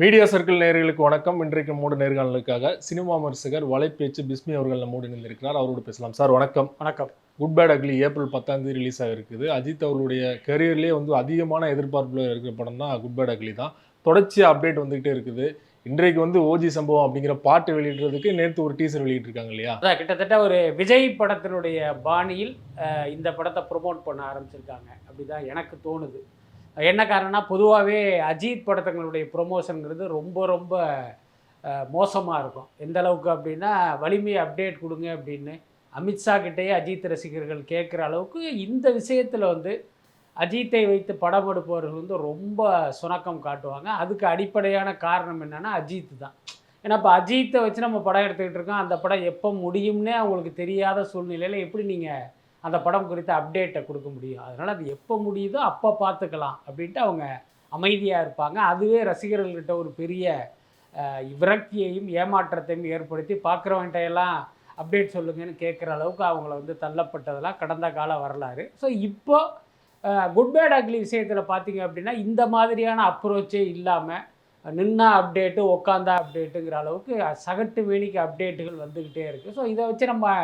Media circle நேயர்களுக்கு வணக்கம். இன்றைக்கு மூடு நேர்காணலுக்காக சினிமா விமர்சகர் வலைப்பேச்சு பிஸ்மி அவர்கள் நம்மோடு இணைந்திருக்கிறார். அவரோடு பேசலாம். சார் வணக்கம். வணக்கம். Good bad ugly April 10 release ஆகிருக்குது. அஜித் அவர்களுடைய கரியர்லேயே அதிகமான எதிர்பார்ப்புல இருக்கிற படம் தான் குட் பேட் அக்லி தான். தொடர்ச்சியாக அப்டேட் வந்துகிட்டே இருக்குது. இன்றைக்கு ஓஜி சம்பவம் அப்படிங்கிற பாட்டு வெளியிடுறதுக்கு நேற்று ஒரு டீசர் வெளியிட்டிருக்காங்க இல்லையா? அதான் கிட்டத்தட்ட ஒரு விஜய் படத்தினுடைய பாணியில் இந்த படத்தை ப்ரொமோட் பண்ண ஆரம்பிச்சிருக்காங்க அப்படிதான் எனக்கு தோணுது. என்ன காரணம்னா, பொதுவாகவே அஜித் படத்துங்களுடைய ப்ரொமோஷனுங்கிறது ரொம்ப ரொம்ப மோசமாக இருக்கும். எந்த அளவுக்கு அப்படின்னா, வலிமையை அப்டேட் கொடுங்க அப்படின்னு அமித்ஷா கிட்டேயே அஜித் ரசிகர்கள் கேட்குற அளவுக்கு இந்த விஷயத்தில் அஜித்தை வைத்து படம் எடுப்பவர்கள் ரொம்ப சுணக்கம் காட்டுவாங்க. அதுக்கு அடிப்படையான காரணம் என்னென்னா அஜித் தான். ஏன்னா இப்போ அஜித்தை வச்சு நம்ம படம் எடுத்துக்கிட்டு இருக்கோம். அந்த படம் எப்போ முடியும்னே அவங்களுக்கு தெரியாத சூழ்நிலையில் எப்படி நீங்கள் அந்த படம் குறித்த அப்டேட்டை கொடுக்க முடியும்? அதனால் அது எப்போ முடியுதோ அப்போ பார்த்துக்கலாம் அப்படின்ட்டு அவங்க அமைதியாக இருப்பாங்க. அதுவே ரசிகர்கள்கிட்ட ஒரு பெரிய விரக்தியையும் ஏமாற்றத்தையும் ஏற்படுத்தி பார்க்குறவன்கிட்டையெல்லாம் அப்டேட் சொல்லுங்கன்னு கேட்குற அளவுக்கு அவங்கள தள்ளப்பட்டதெல்லாம் கடந்த கால வரலாறு. ஸோ இப்போ குட் பேட் அக்லி விஷயத்தில் பார்த்தீங்க அப்படின்னா, இந்த மாதிரியான அப்ரோச்சே இல்லாமல் நின்னா அப்டேட்டு உட்காந்தா அப்டேட்டுங்கிற அளவுக்கு சகட்டு வேணிக்கு அப்டேட்டுகள் வந்துக்கிட்டே இருக்குது. ஸோ இதை வச்சு நம்ம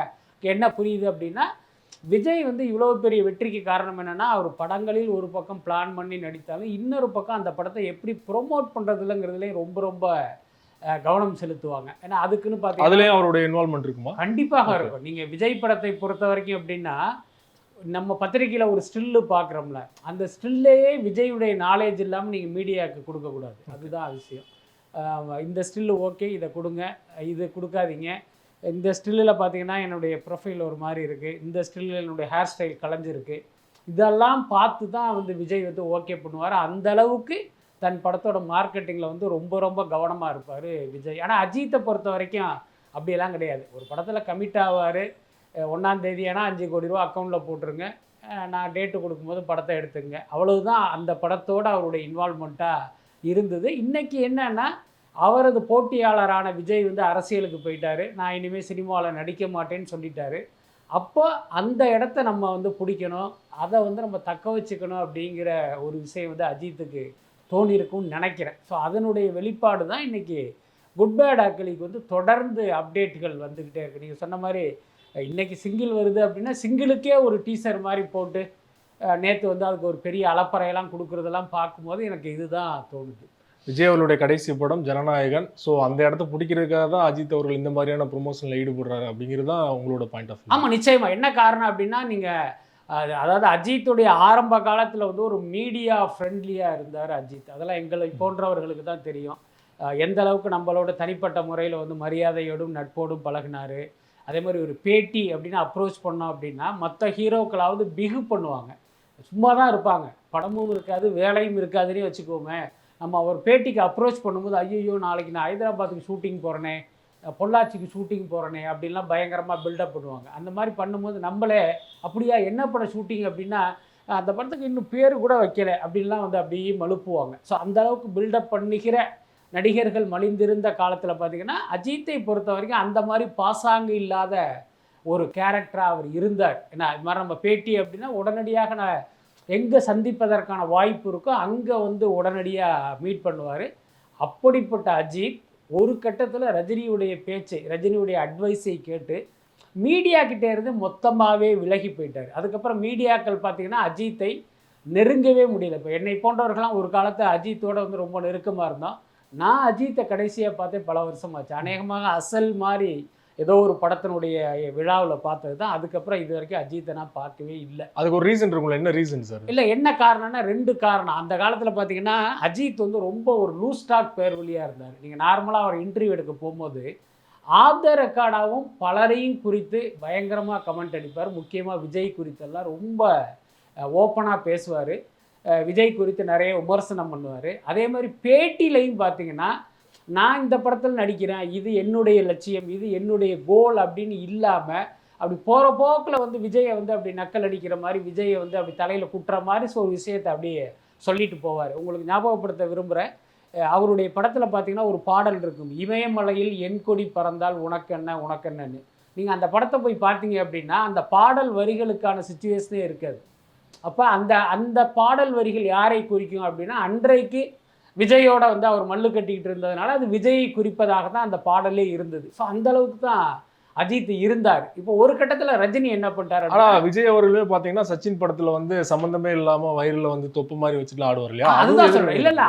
என்ன புரியுது அப்படின்னா, விஜய் இவ்வளோ பெரிய வெற்றிக்கு காரணம் என்னென்னா, அவர் படங்களில் ஒரு பக்கம் பிளான் பண்ணி நடித்தாலும் இன்னொரு பக்கம் அந்த படத்தை எப்படி ப்ரொமோட் பண்ணுறதுலங்கிறதுலேயும் ரொம்ப ரொம்ப கவனம் செலுத்துவாங்க. ஏன்னா அதுக்குன்னு பார்த்தீங்கன்னா அதுலேயும் அவருடைய இன்வால்மெண்ட் இருக்குமா? கண்டிப்பாக இருக்கும். நீங்கள் விஜய் படத்தை பொறுத்த வரைக்கும் எப்படின்னா, நம்ம பத்திரிகையில் ஒரு ஸ்டில்லு பார்க்குறோம்ல, அந்த ஸ்டில்லையே விஜயுடைய நாலேஜ் இல்லாமல் நீங்கள் மீடியாவுக்கு கொடுக்கக்கூடாது. அதுதான் விஷயம். இந்த ஸ்டில்லு ஓகே, இதை கொடுங்க, இது கொடுக்காதீங்க. இந்த ஸ்டில்லில் பார்த்தீங்கன்னா என்னுடைய ப்ரொஃபைல் ஒரு மாதிரி இருக்குது, இந்த ஸ்டில்லில் என்னுடைய ஹேர் ஸ்டைல் கலைஞ்சிருக்கு, இதெல்லாம் பார்த்து தான் விஜய் ஓகே பண்ணுவார். அந்த அளவுக்கு தன் படத்தோட மார்க்கெட்டிங்கில் ரொம்ப ரொம்ப கவனமாக இருப்பார் விஜய். ஆனால் அஜித்தை பொறுத்த வரைக்கும் அப்படியெல்லாம் கிடையாது. ஒரு படத்தில் கமிட் ஆவார், 1ஆம் தேதி ஏன்னா 5 கோடி ரூபா அக்கௌண்ட்டில் போட்டுருங்க, நான் டேட்டு கொடுக்கும்போது படத்தை எடுத்துங்க, அவ்வளவுதான் அந்த படத்தோடு அவருடைய இன்வால்மெண்ட்டாக இருந்தது. இன்றைக்கி என்னன்னா, அவரது போட்டியாளரான விஜய் அரசியலுக்கு போயிட்டார், நான் இனிமேல் சினிமாவில் நடிக்க மாட்டேன்னு சொல்லிட்டாரு. அப்போ அந்த இடத்த நம்ம பிடிக்கணும், அதை நம்ம தக்க வச்சுக்கணும் அப்படிங்கிற ஒரு விஷயம் அஜித்துக்கு தோணியிருக்கும்னு நினைக்கிறேன். ஸோ அதனுடைய வெளிப்பாடு தான் இன்றைக்கி குட் பேட் அக்லிக்கு தொடர்ந்து அப்டேட்டுகள் வந்துக்கிட்டே இருக்குது. நீங்கள் சொன்ன மாதிரி இன்றைக்கி சிங்கிள் வருது அப்படின்னா, சிங்கிளுக்கே ஒரு டீசர் மாதிரி போட்டு நேற்று அதுக்கு ஒரு பெரிய அலப்பறையெல்லாம் கொடுக்குறதெல்லாம் பார்க்கும்போது எனக்கு இதுதான் தோணுது. விஜய் அவர்களுடைய கடைசி படம் ஜனநாயகன். ஸோ அந்த இடத்த பிடிக்கிறதுக்காக தான் அஜித் அவர்கள் இந்த மாதிரியான ப்ரொமோஷனில் ஈடுபடுறாரு அப்படிங்கிறது தான் உங்களோட பாயிண்ட் ஆஃப் வியூ. ஆமாம், நிச்சயமாக. என்ன காரணம் அப்படின்னா, நீங்கள் அதாவது அஜித்துடைய ஆரம்ப காலத்தில் ஒரு மீடியா ஃப்ரெண்ட்லியாக இருந்தார் அஜித். அதெல்லாம் எங்களை போன்றவர்களுக்கு தான் தெரியும். எந்த அளவுக்கு நம்மளோட தனிப்பட்ட முறையில் மரியாதையோடும் நட்போடும் பழகினார். அதே மாதிரி ஒரு பேட்டி அப்படின்னு அப்ரோச் பண்ணோம் அப்படின்னா, மற்ற ஹீரோக்களாவது பிகு பண்ணுவாங்க, சும்மா தான் இருப்பாங்க, படமும் இருக்காது வேலையும் இருக்காதுன்னே வச்சுக்கோங்க. நம்ம அவர் பேட்டிக்கு அப்ரோச் பண்ணும்போது, ஐயோ நாளைக்கு நான் ஹைதராபாத்துக்கு ஷூட்டிங் போகிறேனே, பொள்ளாச்சிக்கு ஷூட்டிங் போகிறேனே அப்படின்லாம் பயங்கரமாக பில்டப் பண்ணுவாங்க. அந்த மாதிரி பண்ணும்போது நம்மளே அப்படியா என்ன படம் ஷூட்டிங் அப்படின்னா, அந்த படத்துக்கு இன்னும் பேர் கூட வைக்கலை அப்படின்லாம் அப்படியே மழுப்புவாங்க. ஸோ அந்தளவுக்கு பில்டப் பண்ணுகிற நடிகர்கள் மலிந்திருந்த காலத்தில் பார்த்திங்கன்னா, அஜித்தை பொறுத்த வரைக்கும் அந்த மாதிரி பாசாங்கு இல்லாத ஒரு கேரக்டராக அவர் இருந்தார். ஏன்னா இது மாதிரி நம்ம பேட்டி அப்படின்னா உடனடியாக நான் எங்கே சந்திப்பதற்கான வாய்ப்பு இருக்கோ அங்கே உடனடியாக மீட் பண்ணுவார். அப்படிப்பட்ட அஜித் ஒரு கட்டத்தில் ரஜினியுடைய பேச்சை, ரஜினியுடைய அட்வைஸை கேட்டு மீடியா கிட்டே இருந்து மொத்தமாகவே விலகி போயிட்டார். அதுக்கப்புறம் மீடியாக்கள் பார்த்திங்கன்னா அஜித்தை நெருங்கவே முடியல. இப்போ என்னை போன்றவர்களாம் ஒரு காலத்தில் அஜித்தோடு ரொம்ப நெருக்கமாக இருந்தோம். நான் அஜித்தை கடைசியாக பார்த்தே பல வருஷமாச்சு. அநேகமாக அசல் மாதிரி ஏதோ ஒரு படத்தினுடைய விழாவில் பார்த்தது தான். அதுக்கப்புறம் இது வரைக்கும் அஜித்தை நான் பார்க்கவே இல்லை. அதுக்கு ஒரு ரீசன் இருக்கும்ல? என்ன ரீசன் சார்? இல்லை, என்ன காரணம்னா 2 காரணம். அந்த காலத்தில் பார்த்தீங்கன்னா அஜித் ரொம்ப ஒரு லூஸ் டாக் பேர் வழியாக இருந்தார். நீங்கள் நார்மலாக அவர் இன்டர்வியூ எடுக்க போகும்போது ஆஃப் த ரெக்கார்டாகவும் பலரையும் குறித்து பயங்கரமாக கமெண்ட் அடிப்பார். முக்கியமாக விஜய் குறித்தெல்லாம் ரொம்ப ஓப்பனாக பேசுவார். விஜய் குறித்து நிறைய விமர்சனம் பண்ணுவார். அதே மாதிரி பேட்டிலையும் பார்த்தீங்கன்னா, நான் இந்த படத்தில் நடிக்கிறேன், இது என்னுடைய லட்சியம், இது என்னுடைய கோல் அப்படின்னு இல்லாமல் அப்படி போகிற போக்கில் விஜயை அப்படி நக்கல் அடிக்கிற மாதிரி, விஜயை அப்படி தலையில் குட்டுற மாதிரி ஒரு விஷயத்தை அப்படியே சொல்லிட்டு போவார். உங்களுக்கு ஞாபகப்படுத்த விரும்புகிறேன், அவருடைய படத்தில் பார்த்தீங்கன்னா ஒரு பாடல் இருக்கும், இமயமலையில் என் கொடி பறந்தால் உனக்கென்ன உனக்கென்னு. நீங்கள் அந்த படத்தை போய் பார்த்தீங்க அப்படின்னா அந்த பாடல் வரிகளுக்கான சுச்சுவேஷனே இருக்காது. அப்போ அந்த பாடல் வரிகள் யாரை குறிக்கும் அப்படின்னா, அன்றைக்கு விஜயோட வந்து அவர் மல்லு கட்டிக்கிட்டு இருந்ததுனால அது விஜயை குறிப்பதாக தான் அந்த பாடலே இருந்தது. ஸோ அந்த அளவுக்கு தான் அஜித் இருந்தார். இப்போ ஒரு கட்டத்தில் ரஜினி என்ன பண்ணிட்டாரு? ஆனா விஜய் அவர்களுமே பாத்தீங்கன்னா சச்சின் படத்துல வந்து சம்பந்தமே இல்லாம வயிறுல வந்து தொப்பு மாதிரி வச்சுட்டு ஆடுவார் இல்லையா? அதுதான் சொல்றேன். இல்ல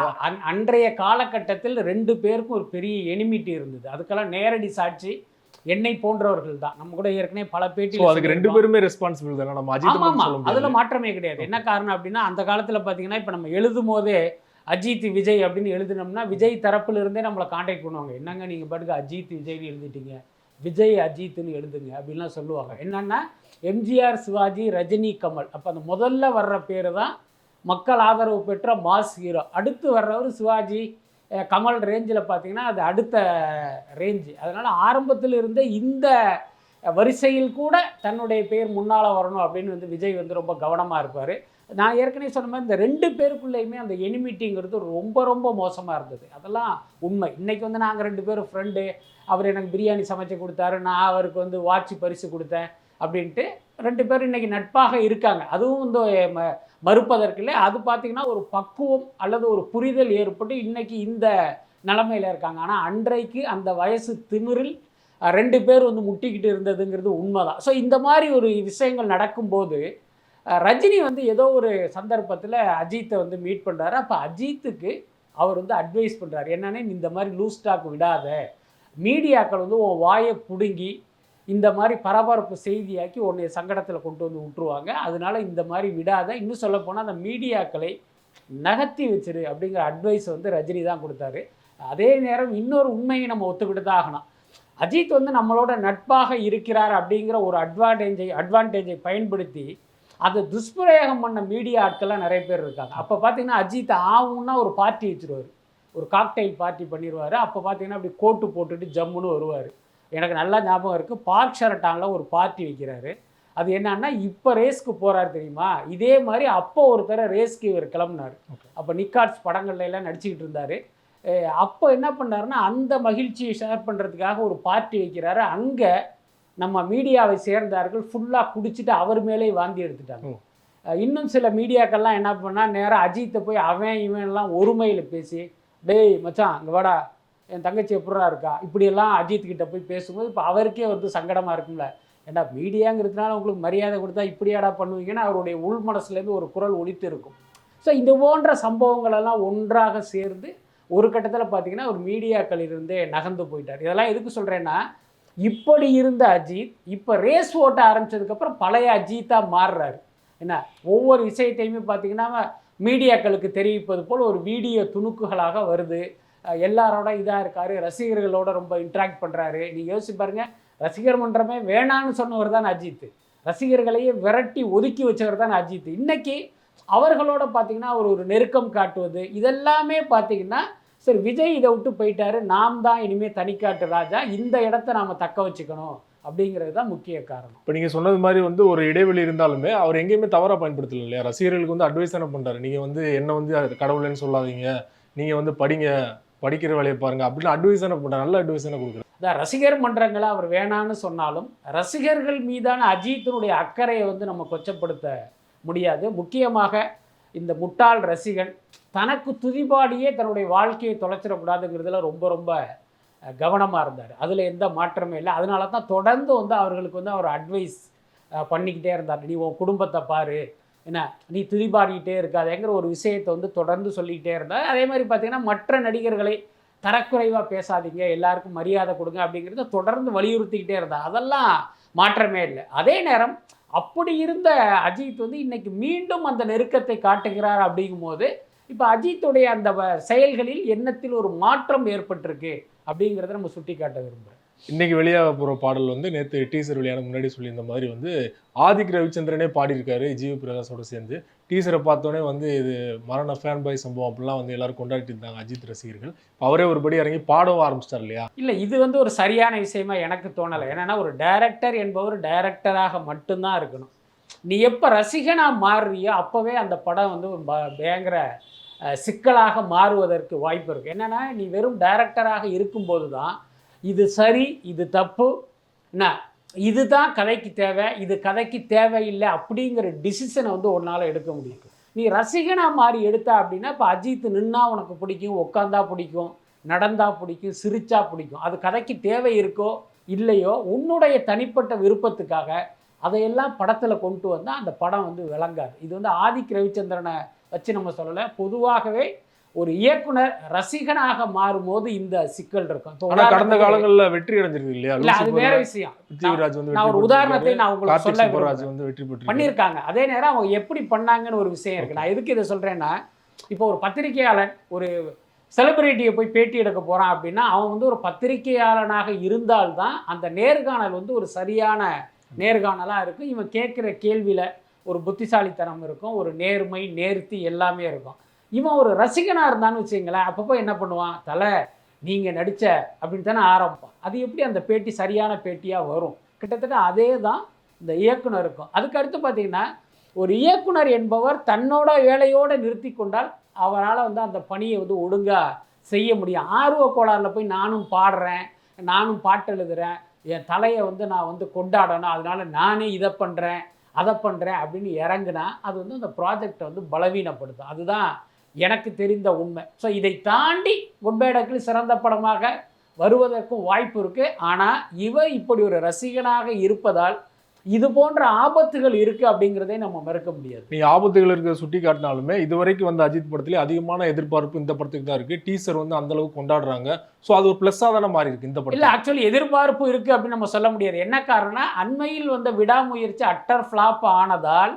அன்றைய காலகட்டத்தில் 2 பேருக்கும் ஒரு பெரிய எனிமிட்டி இருந்தது. அதுக்கெல்லாம் நேரடி சாட்சி என்னை போன்றவர்கள் தான். நம்ம கூட ஏற்கனவே பல பேட்டி அதுக்கு 2 பேருமே ரெஸ்பான்சிபிள் தானே, நம்ம அஜித் மட்டும் சொல்ல முடியாது. அதுல மாற்றமே கிடையாது. என்ன காரணம் அப்படின்னா அந்த காலத்துல பாத்தீங்கன்னா இப்ப நம்ம எழுதும் போதே அஜித் விஜய் அப்படின்னு எழுதினோம்னா விஜய் தரப்புல இருந்தே நம்மளை கான்டாக்ட் பண்ணுவாங்க. என்னங்க நீங்க பாட்டுக்கு அஜித் விஜய்னு எழுதிட்டீங்க, விஜய் அஜித்னு எழுதுங்க அப்படின்லாம் சொல்லுவாங்க. என்னன்னா எம்ஜிஆர் சிவாஜி ரஜினி கமல், அப்போ அந்த முதல்ல வர்ற பேர் தான் மக்கள் ஆதரவு பெற்ற மாஸ் ஹீரோ. அடுத்து வர்றவர் சிவாஜி கமல் ரேஞ்சில் பார்த்தீங்கன்னா அது அடுத்த ரேஞ்சு. அதனால் ஆரம்பத்தில் இருந்தே இந்த வரிசையில் கூட தன்னுடைய பேர் முன்னால் வரணும் அப்படின்னு வந்து விஜய் வந்து ரொம்ப கவனமாக இருப்பார். நான் ஏற்கனவே சொன்ன மாதிரி இந்த 2 பேருக்குள்ளேயுமே அந்த எனிமிட்டிங்கிறது ரொம்ப ரொம்ப மோசமாக இருந்தது. அதெல்லாம் உண்மை. இன்றைக்கி வந்து நாங்கள் 2 பேரும் ஃப்ரெண்டு, அவர் எனக்கு பிரியாணி சமைச்சு கொடுத்தாரு, நான் அவருக்கு வந்து வாட்ச் பரிசு கொடுத்தேன் அப்படின்ட்டு 2 பேரும் இன்றைக்கி நட்பாக இருக்காங்க. அதுவும் இந்த மறுப்பதற்கில்லை. அது பார்த்திங்கன்னா ஒரு பக்குவம் அல்லது ஒரு புரிதல் ஏற்பட்டு இன்றைக்கி இந்த நிலைமையில் இருக்காங்க. ஆனால் அன்றைக்கு அந்த வயசு திமிரில் 2 பேர் வந்து முட்டிக்கிட்டு இருந்ததுங்கிறது உண்மைதான். ஸோ இந்த மாதிரி ஒரு விஷயங்கள் நடக்கும்போது ரஜினி வந்து ஏதோ ஒரு சந்தர்ப்பத்தில் அஜித்தை வந்து மீட் பண்ணுறாரு. அப்போ அஜித்துக்கு அவர் வந்து அட்வைஸ் பண்ணுறாரு. என்னென்னா இந்த மாதிரி லூஸ் ஸ்டாக் விடாத, மீடியாக்கள் வந்து உன் வாயை பிடுங்கி இந்த மாதிரி பரபரப்பு செய்தியாக்கி உன்னை சங்கடத்தில் கொண்டு வந்து விட்டுருவாங்க. அதனால இந்த மாதிரி விடாத, இன்னும் சொல்லப்போனால் அந்த மீடியாக்களை நகர்த்தி வச்சிரு அப்படிங்கிற அட்வைஸ் வந்து ரஜினி தான் கொடுத்தாரு. அதே நேரம் இன்னொரு உண்மையை நம்ம ஒத்துக்கிட்டு தான் ஆகணும். அஜித் வந்து நம்மளோட நட்பாக இருக்கிறார் அப்படிங்கிற ஒரு அட்வான்டேஜை பயன்படுத்தி அதை துஷ்பிரயோகம் பண்ண மீடியா ஆட்கள்லாம் நிறைய பேர் இருக்காங்க. அப்போ பார்த்தீங்கன்னா அஜித் ஆகும்னா ஒரு பார்ட்டி வச்சுருவார், ஒரு காக்டெயில் பார்ட்டி பண்ணிடுவார். அப்போ பார்த்தீங்கன்னா அப்படி கோட்டு போட்டுட்டு ஜம்முன்னு வருவார். எனக்கு நல்லா ஞாபகம் இருக்குது, பார்க் ஷெரட்டானில் ஒரு பார்ட்டி வைக்கிறாரு. அது என்னன்னா இப்போ ரேஸ்க்கு போகிறாரு தெரியுமா, இதே மாதிரி அப்போ ஒருத்தர ரேஸ்க்கு இவர் கிளம்புனார். அப்போ நிக்காட்ஸ் படங்கள்ல எல்லாம் நடிச்சுக்கிட்டு இருந்தார். அப்போ என்ன பண்ணாருன்னா அந்த மகிழ்ச்சியை ஷேர் பண்ணுறதுக்காக ஒரு பார்ட்டி வைக்கிறாரு. அங்கே நம்ம மீடியாவை சேர்ந்தார்கள் ஃபுல்லாக குடிச்சிட்டு அவர் மேலே வாந்தி எடுத்துட்டாங்க. இன்னும் சில மீடியாக்கள்லாம் என்ன பண்ணால் நேராக அஜித்தை போய் அவன் இவன்லாம் ஒருமையில் பேசி, டேய் மச்சான் இங்கே வாடா, என் தங்கச்சி எப்படா இருக்கா, இப்படியெல்லாம் அஜித்கிட்ட போய் பேசும்போது இப்போ அவருக்கே வந்து சங்கடமாக இருக்கும்ல. ஏன்னா மீடியாங்கிறதுனால உங்களுக்கு மரியாதை கொடுத்தா இப்படியாடா பண்ணுவீங்கன்னா அவருடைய உள் மனசுலேருந்து ஒரு குரல் ஒலித்து இருக்கும். ஸோ இந்த போன்ற சம்பவங்களெல்லாம் ஒன்றாக சேர்ந்து ஒரு கட்டத்தில் பார்த்தீங்கன்னா ஒரு மீடியாக்களிலிருந்தே நகர்ந்து போயிட்டார். இதெல்லாம் எதுக்கு சொல்கிறேன்னா, இப்படி இருந்த அஜித் இப்போ ரேஸ் ஓட்ட ஆரம்பித்ததுக்கப்புறம் பழைய அஜித்தாக மாறுறாரு. என்ன ஒவ்வொரு விஷயத்தையுமே பார்த்தீங்கன்னா மீடியாக்களுக்கு தெரிவிப்பது போல் ஒரு வீடியோ துணுக்குகளாக வருது. எல்லாரோட இதாக இருக்கார், ரசிகர்களோட ரொம்ப இன்ட்ராக்ட் பண்ணுறாரு. நீங்கள் யோசிச்சு பாருங்கள், ரசிகர் மன்றமே வேணான்னு சொன்னவர் தான் அஜித், ரசிகர்களையே விரட்டி ஒதுக்கி வச்சவர் தான் அஜித். இன்றைக்கி அவர்களோட பார்த்திங்கன்னா ஒரு நெருக்கம் காட்டுவது இதெல்லாமே பார்த்திங்கன்னா சரி விஜய் இதை விட்டு போயிட்டாரு, நாம் தான் இனிமேல் தனிக்காட்டு ராஜா, இந்த இடத்த நாம் தக்க வச்சுக்கணும் அப்படிங்கிறது தான் முக்கிய காரணம். இப்போ நீங்கள் சொன்னது மாதிரி வந்து ஒரு இடைவெளி இருந்தாலுமே அவர் எங்கேயுமே தவறாக பயன்படுத்தல இல்லையா? ரசிகர்களுக்கு வந்து அட்வைஸ் தானே பண்ணுறாரு. நீங்கள் வந்து என்ன வந்து கடவுள்னு சொல்லாதீங்க, நீங்கள் வந்து படிக்கிற வேலையை பாருங்கள் அப்படின்னு அட்வைஸ் தானே பண்ணுறாரு. நல்ல அட்வைஸ் தானே கொடுக்குறாரு. அதான் ரசிகர் மன்றங்களை அவர் வேணான்னு சொன்னாலும் ரசிகர்கள் மீதான அஜித்தினுடைய அக்கறையை வந்து நம்ம கொச்சப்படுத்த முடியாது. முக்கியமாக இந்த முட்டாள் ரசிகன் தனக்கு துதிபாடியே தன்னுடைய வாழ்க்கையை தொலைச்சிடக்கூடாதுங்கிறதுல ரொம்ப ரொம்ப கவனமாக இருந்தார். அதில் எந்த மாற்றமே இல்லை. அதனால தான் தொடர்ந்து வந்து அவர்களுக்கு வந்து அவர் அட்வைஸ் பண்ணிக்கிட்டே இருந்தார். நீ உன் குடும்பத்தை பாரு, என்ன நீ துதிபாடிக்கிட்டே இருக்காதேங்கிற ஒரு விஷயத்தை வந்து தொடர்ந்து சொல்லிக்கிட்டே இருந்தார். அதே மாதிரி பார்த்திங்கன்னா மற்ற நடிகர்களை தரக்குறைவாக பேசாதீங்க, எல்லாருக்கும் மரியாதை கொடுங்க அப்படிங்கிறத தொடர்ந்து வலியுறுத்திக்கிட்டே இருந்தார். அதெல்லாம் மாற்றமே இல்லை. அதே நேரம் அப்படி இருந்த அஜித் வந்து இன்றைக்கி மீண்டும் அந்த நெருக்கத்தை காட்டுகிறார். அப்படிங்கும்போது இப்போ அஜித்துடைய அந்த செயல்களில் எண்ணத்தில் ஒரு மாற்றம் ஏற்பட்டிருக்கு அப்படிங்கிறத நம்ம சுட்டி காட்ட விரும்புகிறேன். இன்றைக்கி வெளியாக போகிற பாடல் வந்து நேற்று டீசர் வெளியான முன்னாடி சொல்லியிருந்த மாதிரி வந்து ஆதிக் ரவிச்சந்திரனே பாடியிருக்காரு ஜிவி பிரகாஷோட சேர்ந்து. டீசரை பார்த்தோன்னே வந்து இது மரண ஃபேன் பாய் சம்பவம் அப்படிலாம் வந்து எல்லாரும் கொண்டாடிட்டு இருந்தாங்க அஜித் ரசிகர்கள். அவரே ஒருபடி இறங்கி பாடவும் ஆரம்பிச்சிட்டார் இல்லையா? இல்லை, இது வந்து ஒரு சரியான விஷயமா எனக்கு தோணலை. ஏன்னா ஒரு டைரக்டர் என்பவர் டைரக்டராக மட்டும்தான் இருக்கணும். நீ எப்போ ரசிகனாக மாறுறியோ அப்போவே அந்த படம் வந்து பயங்கர சிக்கலாக மாறுவதற்கு வாய்ப்பு இருக்குது. என்னென்னா நீ வெறும் டைரக்டராக இருக்கும்போது தான் இது சரி இது தப்பு, என்ன இதுதான் கதைக்கு தேவை, இது கதைக்கு தேவையில்லை அப்படிங்கிற டிசிஷனை வந்து ஒன்றால் எடுக்க முடியும். நீ ரசிகனா மாறி எடுத்த அப்படின்னா இப்போ அஜித் நின்னா உனக்கு பிடிக்கும், உட்காந்தா பிடிக்கும், நடந்தா பிடிக்கும், சிரிச்சா பிடிக்கும். அது கதைக்கு தேவை இருக்கோ இல்லையோ உன்னுடைய தனிப்பட்ட விருப்பத்துக்காக அதையெல்லாம் படத்தில் கொண்டு வந்தால் அந்த படம் வந்து விளங்காது. இது வந்து ஆதிக் ரவிச்சந்திரனை வச்சு நம்ம சொல்லலை, பொதுவாகவே ஒரு இயக்குனர் ரசிகனாக மாறும்போது இந்த சிக்கல் இருக்கும். ஆனா கடந்த காலங்கள்ல வெற்றி அடைஞ்சிருக்கு இல்லையா? இல்ல அது வேற விஷயம். பிருத்திவிராஜ் வந்து நான் ஒரு உதாரணத்தை நான் உங்களுக்கு சொல்ல சுப்பராஜ் வந்து வெற்றி பெற்று பண்ணியிருக்காங்க. அதே நேரம் அவங்க எப்படி பண்ணாங்கன்னு ஒரு விஷயம் இருக்கு. நான் எதுக்கு இதை சொல்றேன்னா, இப்போ ஒரு பத்திரிகையாளன் ஒரு செலிபிரிட்டியை போய் பேட்டி எடுக்க போறான் அப்படின்னா அவன் வந்து ஒரு பத்திரிகையாளனாக இருந்தால்தான் அந்த நேர்காணல் வந்து ஒரு சரியான நேர்காணலாக இருக்கும். இவன் கேட்குற கேள்வியில் ஒரு புத்திசாலித்தனம் இருக்கும், ஒரு நேர்மை நேர்த்தி எல்லாமே இருக்கும். இவன் ஒரு ரசிகனாக இருந்தான்னு வச்சுங்களேன், அப்பப்போ என்ன பண்ணுவான், தலை நீங்கள் நடித்த அப்படின்னு தானே ஆரம்பிப்பான். அது எப்படி அந்த பேட்டி சரியான பேட்டியாக வரும்? கிட்டத்தட்ட அதே தான் இந்த இயக்குனருக்கும். அதுக்கு அடுத்து பார்த்தீங்கன்னா ஒரு இயக்குனர் என்பவர் தன்னோட வேலையோடு நிறுத்தி கொண்டால் அவரால் வந்து அந்த பணியை வந்து ஒழுங்காக செய்ய முடியும். ஆர்வ கோளாறில் போய் நானும் பாடுறேன், நானும் பாட்டு எழுதுகிறேன், என் தலையை வந்து நான் வந்து கொண்டாடணும், அதனால் நானே இதை பண்ணுறேன் அதை பண்ணுறேன் அப்படின்னு இறங்குனா அது வந்து அந்த ப்ராஜெக்டை வந்து பலவீனப்படுத்தும். அதுதான் எனக்கு தெரிந்த உண்மை. ஸோ இதை தாண்டி குட் பை டக்லி சிறந்த படமாக வருவதற்கும் வாய்ப்பு இருக்குது. ஆனால் இவர் இப்படி ஒரு ரசிகனாக இருப்பதால் இது போன்ற ஆபத்துகள் இருக்குது அப்படிங்கிறதே நம்ம மறுக்க முடியாது. நீ ஆபத்துகள் இருக்க சுட்டி காட்டினாலுமே இதுவரைக்கும் வந்து அஜித் படத்திலே அதிகமான எதிர்பார்ப்பு இந்த படத்துக்கு தான் இருக்குது. டீசர் வந்து அந்த அளவுக்கு கொண்டாடுறாங்க. ஸோ அது ஒரு ப்ளஸ்ஸாக தானே மாறி இருக்கு இந்த படம். இல்லை ஆக்சுவலி எதிர்பார்ப்பு இருக்குது அப்படின்னு நம்ம சொல்ல முடியாது. என்ன காரணம், அண்மையில் வந்த விடாமுயற்சி அட்டர் ஃப்ளாப் ஆனதால்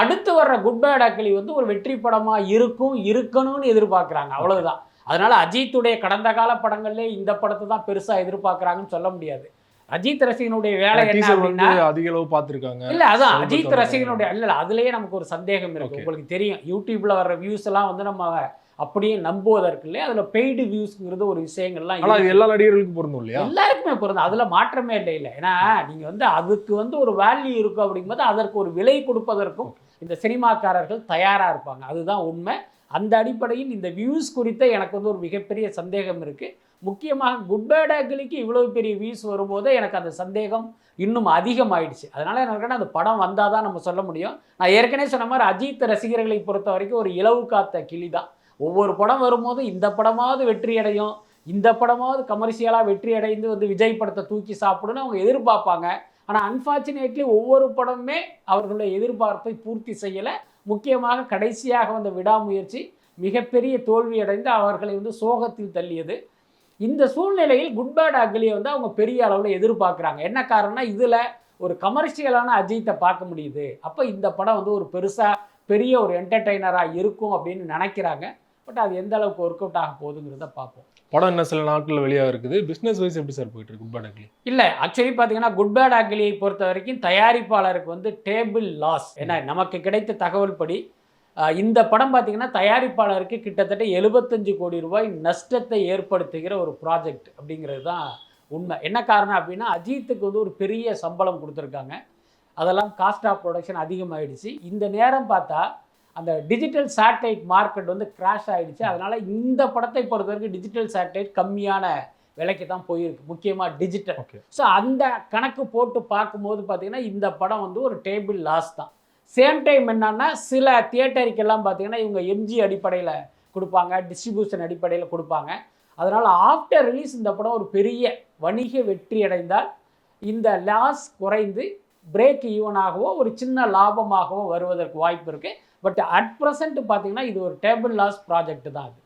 அடுத்து வர்ற குட் பை டக்லி வந்து ஒரு வெற்றி படமாக இருக்கணும்னு எதிர்பார்க்குறாங்க, அவ்வளவுதான். அதனால அஜித்துடைய கடந்த கால படங்கள்லேயே இந்த படத்தை தான் பெருசாக எதிர்பார்க்குறாங்கன்னு சொல்ல முடியாது. அஜித் ரசிகனுடைய வேலை என்ன அப்படின்னா அதிக அளவு பார்த்துருக்காங்க. இல்லை அதான் அஜித் ரசிகனுடைய இல்லை அதுலேயே நமக்கு ஒரு சந்தேகம் இருக்குது. உங்களுக்கு தெரியும் யூடியூப்ல வர்ற வியூஸ் எல்லாம் வந்து நம்ம அப்படியே நம்புவதற்கு இல்லையா, அதில் பெய்டு வியூஸ்ங்கிறது ஒரு விஷயங்கள்லாம் எல்லா நடிகர்களுக்கும் பொருந்தும் இல்லையா? எல்லாருக்குமே பொருந்தும், அதில் மாற்றமே இல்லை. ஏன்னா நீங்கள் வந்து அதுக்கு வந்து ஒரு வேல்யூ இருக்கும் அப்படிங்கும்போது அதற்கு ஒரு விலை கொடுப்பதற்கும் இந்த சினிமாக்காரர்கள் தயாராக இருப்பாங்க. அதுதான் உண்மை. அந்த அடிப்படையில் இந்த வியூஸ் குறித்த எனக்கு வந்து ஒரு மிகப்பெரிய சந்தேகம் இருக்குது. முக்கியமாக குட் பை டக்லிக்கு இவ்வளவு பெரிய வியூஸ் வரும்போது எனக்கு அந்த சந்தேகம் இன்னும் அதிகமாயிடுச்சு. அதனால் எனக்கு அந்த படம் வந்தால் தான் நம்ம சொல்ல முடியும். நான் ஏற்கனவே சொன்ன மாதிரி அஜித் ரசிகர்களை பொறுத்த வரைக்கும் ஒரு இலவு காத்த கிளி தான். ஒவ்வொரு படம் வரும்போது இந்த படமாவது வெற்றி அடையும், இந்த படமாவது கமர்ஷியலாக வெற்றி அடைந்து வந்து விஜய் படத்தை தூக்கி சாப்பிடுன்னு அவங்க எதிர்பார்ப்பாங்க. ஆனால் அன்ஃபார்ச்சுனேட்லி ஒவ்வொரு படமுமே அவர்களுடைய எதிர்பார்ப்பை பூர்த்தி செய்யலை. முக்கியமாக கடைசியாக வந்த விடாமுயற்சி மிகப்பெரிய தோல்வி அடைந்து அவர்களை வந்து சோகத்தில் தள்ளியது. இந்த சூழ்நிலையில் குட் பை டக்லியை வந்து அவங்க பெரிய அளவில் எதிர்பார்க்குறாங்க. என்ன காரணம்னா இதில் ஒரு கமர்ஷியலான அஜித்தை பார்க்க முடியுது. அப்போ இந்த படம் வந்து ஒரு பெரிய ஒரு என்டர்டெய்னராக இருக்கும் அப்படின்னு நினைக்கிறாங்க. பட் அது எந்த அளவுக்கு ஒர்க் அவுட் ஆக போகுதுங்கிறத பார்ப்போம். படம் என்ன சில நாட்களில் வெளியாக இருக்குது. பிஸ்னஸ் வைஸ் எப்படி சார் போயிட்டு இருக்கு குட் பை டக்லி? இல்லை ஆக்சுவலி பார்த்தீங்கன்னா குட் பை டக்லியை பொறுத்த வரைக்கும் தயாரிப்பாளருக்கு வந்து டேபிள் லாஸ். ஏன்னா நமக்கு கிடைத்த தகவல் படி இந்த படம் பார்த்திங்கன்னா தயாரிப்பாளருக்கு கிட்டத்தட்ட 75 கோடி ரூபாய் நஷ்டத்தை ஏற்படுத்துகிற ஒரு ப்ராஜெக்ட் அப்படிங்கிறது தான் உண்மை. என்ன காரணம் அப்படின்னா அஜித்துக்கு வந்து ஒரு பெரிய சம்பளம் கொடுத்துருக்காங்க, அதெல்லாம் காஸ்ட் ஆஃப் ப்ரொடக்ஷன் அதிகமாகிடுச்சு. இந்த நேரம் பார்த்தா அந்த டிஜிட்டல் சேட்டலைட் மார்க்கெட் வந்து கிராஷ் ஆகிடுச்சு. அதனால் இந்த படத்தை பொறுத்த வரைக்கும் டிஜிட்டல் சேட்டலைட் கம்மியான விலைக்கு தான் போயிருக்கு, முக்கியமாக டிஜிட்டல். ஸோ அந்த கணக்கு போட்டு பார்க்கும்போது பார்த்திங்கன்னா இந்த படம் வந்து ஒரு டேபிள் லாஸ் தான். சேம் டைம் என்னன்னா சில தியேட்டருக்கெல்லாம் பார்த்தீங்கன்னா இவங்க எம்ஜி அடிப்படையில் கொடுப்பாங்க, டிஸ்ட்ரிபியூஷன் அடிப்படையில் கொடுப்பாங்க. அதனால் ஆஃப்டர் ரிலீஸ் இந்த படம் ஒரு பெரிய வணிக வெற்றி அடைந்தால் இந்த லாஸ் குறைந்து பிரேக் ஈவனாகவோ ஒரு சின்ன லாபமாகவோ வருவதற்கு வாய்ப்பு இருக்குது. பட் அட் ப்ரெசென்ட் பார்த்தீங்கன்னா இது ஒரு டேபிள் லாஸ் ப்ராஜெக்ட் தான். அது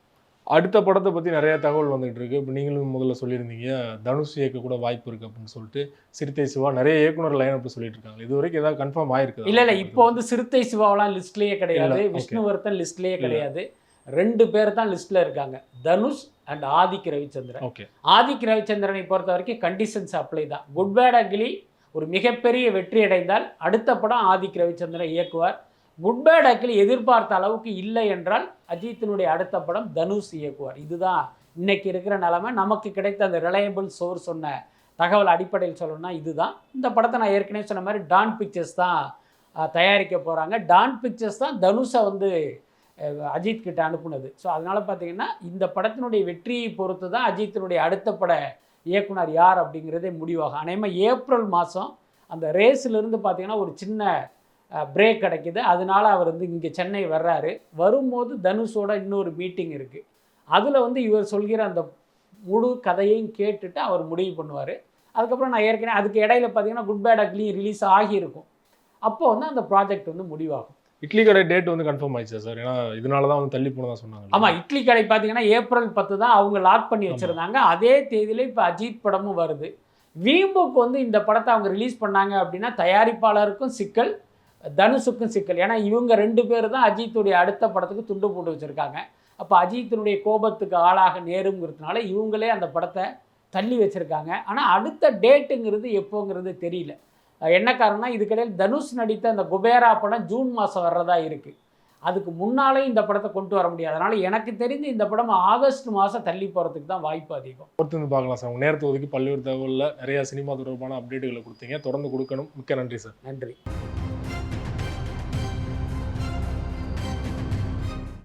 அடுத்த படத்தை பற்றி நிறைய தகவல் வந்துகிட்டு இருக்கு. இப்போ நீங்களும் முதல்ல சொல்லியிருந்தீங்க தனுஷ் இயக்க கூட வாய்ப்பு இருக்குது அப்படின்னு சொல்லிட்டு. சிறுத்தை சிவா நிறைய இயக்குனர் லைன் அப்படி சொல்லிட்டு இருக்காங்க. இது வரைக்கும் ஏதாவது கன்ஃபார்ம் ஆயிருக்கு? இல்லை இப்போ வந்து சிறுத்தை சிவாவெல்லாம் லிஸ்ட்லேயே கிடையாது, விஷ்ணுவர்தன் லிஸ்ட்லேயே கிடையாது. 2 பேர் தான் லிஸ்ட்டில் இருக்காங்க, தனுஷ் அண்ட் ஆதிக் ரவிச்சந்திரன். ஆதிக் ரவிச்சந்திரனை பொறுத்த வரைக்கும் கண்டிஷன்ஸ் அப்ளை தான். குட் பை டக்லி ஒரு மிகப்பெரிய வெற்றி அடைந்தால் அடுத்த படம் ஆதிக் ரவிச்சந்திரன் இயக்குவார். குட் பை டக்லி எதிர்பார்த்த அளவுக்கு இல்லை என்றால் அஜித்தினுடைய அடுத்த படம் தனுஷ் இயக்குவார். இதுதான் இன்னைக்கு இருக்கிற நிலைமை. நமக்கு கிடைத்த அந்த ரிலையபிள் சோர்ஸ் சொன்ன தகவல் அடிப்படையில் சொல்லணும்னா இதுதான். இந்த படத்தை நான் ஏற்கனவே சொன்ன மாதிரி டான் பிக்சர்ஸ் தான் தயாரிக்க போகிறாங்க. டான் பிக்சர்ஸ் தான் தனுஷை வந்து அஜித் கிட்ட அனுப்புனது. ஸோ அதனால் பார்த்தீங்கன்னா இந்த படத்தினுடைய வெற்றியை பொறுத்து தான் அஜித்தினுடைய அடுத்த பட இயக்குனர் யார் அப்படிங்கிறதே முடிவாகும். அநேகமாக ஏப்ரல் மாதம் அந்த ரேஸிலிருந்து பார்த்தீங்கன்னா ஒரு சின்ன பிரேக் கிடைக்குது. அதனால அவர் வந்து இங்கே சென்னை வர்றாரு. வரும்போது தனுஷோட இன்னொரு மீட்டிங் இருக்குது. அதில் வந்து இவர் சொல்கிற அந்த முழு கதையையும் கேட்டுட்டு அவர் முடிவு பண்ணுவார். அதுக்கப்புறம் நான் ஏற்கனவே அதுக்கு இடையில பார்த்தீங்கன்னா குட் பேட் அக்லி ரிலீஸ் ஆகியிருக்கும். அப்போ வந்து அந்த ப்ராஜெக்ட் வந்து முடிவாகும். இட்லி கடை டேட் வந்து கன்ஃபார்ம் ஆயிடுச்சா சார்? ஏன்னா இதனால தான் வந்து தள்ளி போனதா சொன்னாங்க. ஆமாம், இட்லி கடை பார்த்தீங்கன்னா ஏப்ரல் 10 தான் அவங்க லாக் பண்ணி வச்சுருந்தாங்க. அதே தேதியில் இப்போ அஜித் படமும் வருது. வீம்புக்கு வந்து இந்த படத்தை அவங்க ரிலீஸ் பண்ணாங்க அப்படின்னா தயாரிப்பாளருக்கும் சிக்கல், தனுஷுக்கும் சிக்கல். ஏன்னா இவங்க 2 பேர் தான் அஜித்துடைய அடுத்த படத்துக்கு துண்டு போட்டு வச்சுருக்காங்க. அப்போ அஜித்தினுடைய கோபத்துக்கு ஆளாக நேருங்கிறதுனால இவங்களே அந்த படத்தை தள்ளி வச்சுருக்காங்க. ஆனால் அடுத்த டேட்டுங்கிறது எப்போங்கிறது தெரியல. என்ன காரணம்னா இதுக்கிடையில் தனுஷ் நடித்த அந்த குபேரா படம் ஜூன் மாதம் வர்றதா இருக்குது. அதுக்கு முன்னாலே இந்த படத்தை கொண்டு வர முடியாது. அதனால் எனக்கு தெரிஞ்சு இந்த படம் ஆகஸ்ட் மாதம் தள்ளி போகிறதுக்கு தான் வாய்ப்பு அதிகம். பொறுத்து வந்து பார்க்கலாம் சார். உங்கள் நேரத்தை ஒதுக்கி பல்வேறு தகவலில் நிறையா சினிமா தொடர்பான அப்டேட்டுகளை கொடுத்தீங்க. தொடர்ந்து கொடுக்கணும். மிக்க நன்றி சார். நன்றி.